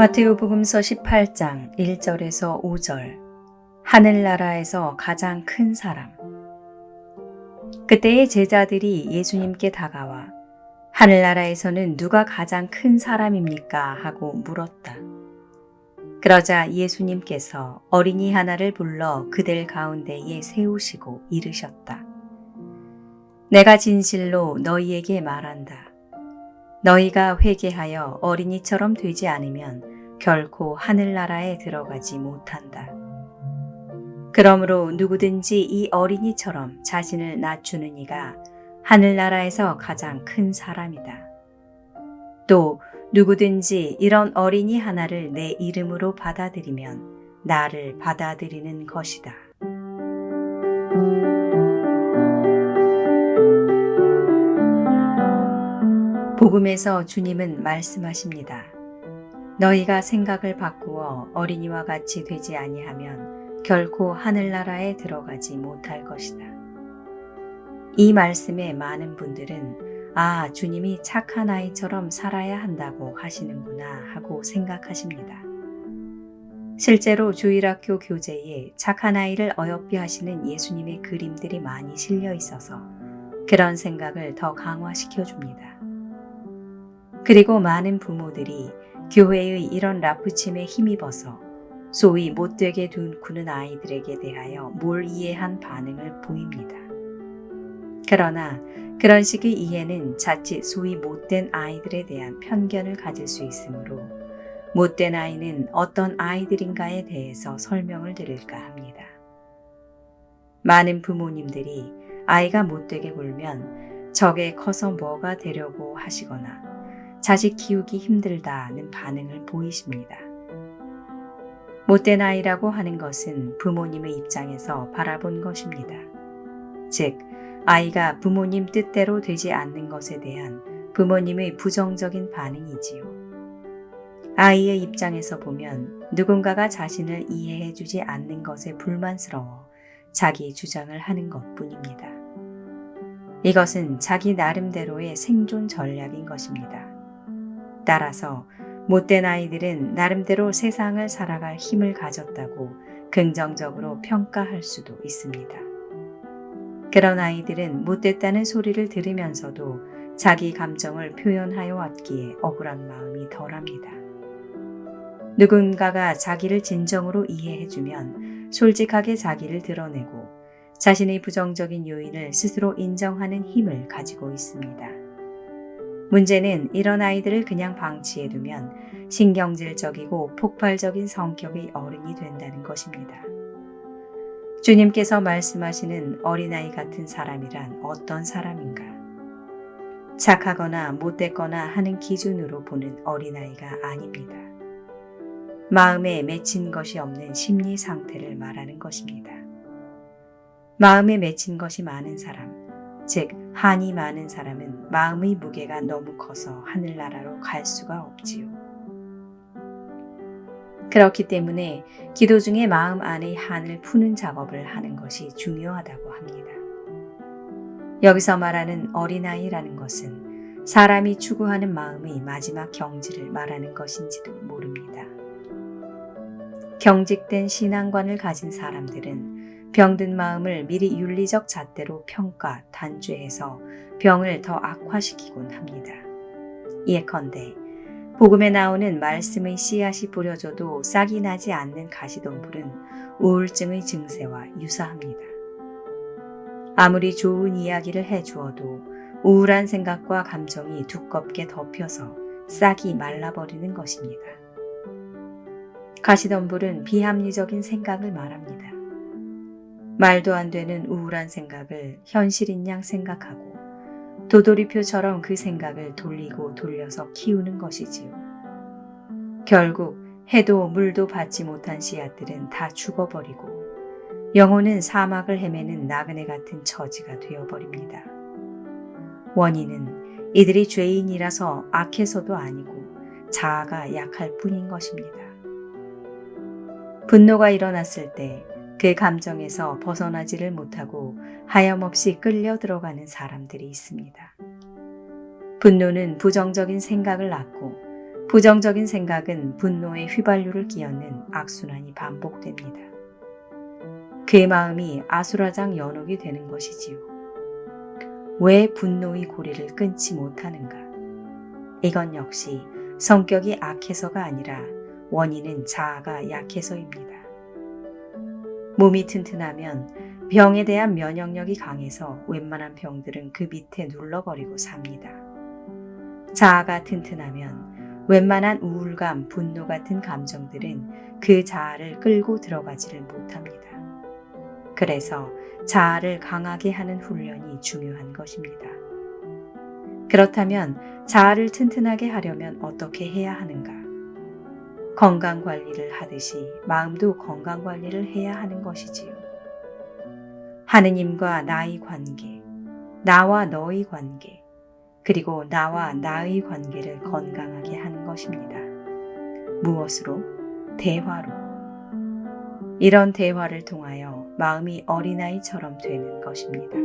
마테오복음서 18장 1절에서 5절. 하늘나라에서 가장 큰 사람. 그때의 제자들이 예수님께 다가와 하늘나라에서는 누가 가장 큰 사람입니까? 하고 물었다. 그러자 예수님께서 어린이 하나를 불러 그들 가운데에 세우시고 이르셨다. 내가 진실로 너희에게 말한다. 너희가 회개하여 어린이처럼 되지 않으면 결코 하늘나라에 들어가지 못한다. 그러므로 누구든지 이 어린이처럼 자신을 낮추는 이가 하늘나라에서 가장 큰 사람이다. 또 누구든지 이런 어린이 하나를 내 이름으로 받아들이면 나를 받아들이는 것이다. 복음에서 주님은 말씀하십니다. 너희가 생각을 바꾸어 어린이와 같이 되지 아니하면 결코 하늘나라에 들어가지 못할 것이다. 이 말씀에 많은 분들은 주님이 착한 아이처럼 살아야 한다고 하시는구나 하고 생각하십니다. 실제로 주일학교 교재에 착한 아이를 어여삐 하시는 예수님의 그림들이 많이 실려 있어서 그런 생각을 더 강화시켜 줍니다. 그리고 많은 부모들이 교회의 이런 라프침에 힘입어서 소위 못되게 둔 아이들에게 대하여 몰이해한 반응을 보입니다. 그러나 그런 식의 이해는 자칫 소위 못된 아이들에 대한 편견을 가질 수 있으므로 못된 아이는 어떤 아이들인가에 대해서 설명을 드릴까 합니다. 많은 부모님들이 아이가 못되게 굴면 저게 커서 뭐가 되려고 하시거나 자식 키우기 힘들다는 반응을 보이십니다. 못된 아이라고 하는 것은 부모님의 입장에서 바라본 것입니다. 즉, 아이가 부모님 뜻대로 되지 않는 것에 대한 부모님의 부정적인 반응이지요. 아이의 입장에서 보면 누군가가 자신을 이해해 주지 않는 것에 불만스러워 자기 주장을 하는 것뿐입니다. 이것은 자기 나름대로의 생존 전략인 것입니다. 따라서 못된 아이들은 나름대로 세상을 살아갈 힘을 가졌다고 긍정적으로 평가할 수도 있습니다. 그런 아이들은 못됐다는 소리를 들으면서도 자기 감정을 표현하여 왔기에 억울한 마음이 덜합니다. 누군가가 자기를 진정으로 이해해주면 솔직하게 자기를 드러내고 자신의 부정적인 요인을 스스로 인정하는 힘을 가지고 있습니다. 문제는 이런 아이들을 그냥 방치해두면 신경질적이고 폭발적인 성격의 어른이 된다는 것입니다. 주님께서 말씀하시는 어린아이 같은 사람이란 어떤 사람인가? 착하거나 못됐거나 하는 기준으로 보는 어린아이가 아닙니다. 마음에 맺힌 것이 없는 심리 상태를 말하는 것입니다. 마음에 맺힌 것이 많은 사람, 즉 한이 많은 사람은 마음의 무게가 너무 커서 하늘나라로 갈 수가 없지요. 그렇기 때문에 기도 중에 마음 안의 한을 푸는 작업을 하는 것이 중요하다고 합니다. 여기서 말하는 어린아이라는 것은 사람이 추구하는 마음의 마지막 경지를 말하는 것인지도 모릅니다. 경직된 신앙관을 가진 사람들은 병든 마음을 미리 윤리적 잣대로 평가, 단죄해서 병을 더 악화시키곤 합니다. 예컨대 복음에 나오는 말씀의 씨앗이 뿌려져도 싹이 나지 않는 가시덤불은 우울증의 증세와 유사합니다. 아무리 좋은 이야기를 해주어도 우울한 생각과 감정이 두껍게 덮여서 싹이 말라버리는 것입니다. 가시덤불은 비합리적인 생각을 말합니다. 말도 안 되는 우울한 생각을 현실인 양 생각하고 도돌이표처럼 그 생각을 돌리고 돌려서 키우는 것이지요. 결국 해도 물도 받지 못한 씨앗들은 다 죽어버리고 영혼은 사막을 헤매는 나그네 같은 처지가 되어버립니다. 원인은 이들이 죄인이라서 악해서도 아니고 자아가 약할 뿐인 것입니다. 분노가 일어났을 때 그 감정에서 벗어나지를 못하고 하염없이 끌려 들어가는 사람들이 있습니다. 분노는 부정적인 생각을 낳고 부정적인 생각은 분노의 휘발유를 끼얹는 악순환이 반복됩니다. 그의 마음이 아수라장 연옥이 되는 것이지요. 왜 분노의 고리를 끊지 못하는가? 이건 역시 성격이 악해서가 아니라 원인은 자아가 약해서입니다. 몸이 튼튼하면 병에 대한 면역력이 강해서 웬만한 병들은 그 밑에 눌러버리고 삽니다. 자아가 튼튼하면 웬만한 우울감, 분노 같은 감정들은 그 자아를 끌고 들어가지를 못합니다. 그래서 자아를 강하게 하는 훈련이 중요한 것입니다. 그렇다면 자아를 튼튼하게 하려면 어떻게 해야 하는가? 건강관리를 하듯이 마음도 건강관리를 해야 하는 것이지요. 하느님과 나의 관계, 나와 너의 관계, 그리고 나와 나의 관계를 건강하게 하는 것입니다. 무엇으로? 대화로. 이런 대화를 통하여 마음이 어린아이처럼 되는 것입니다.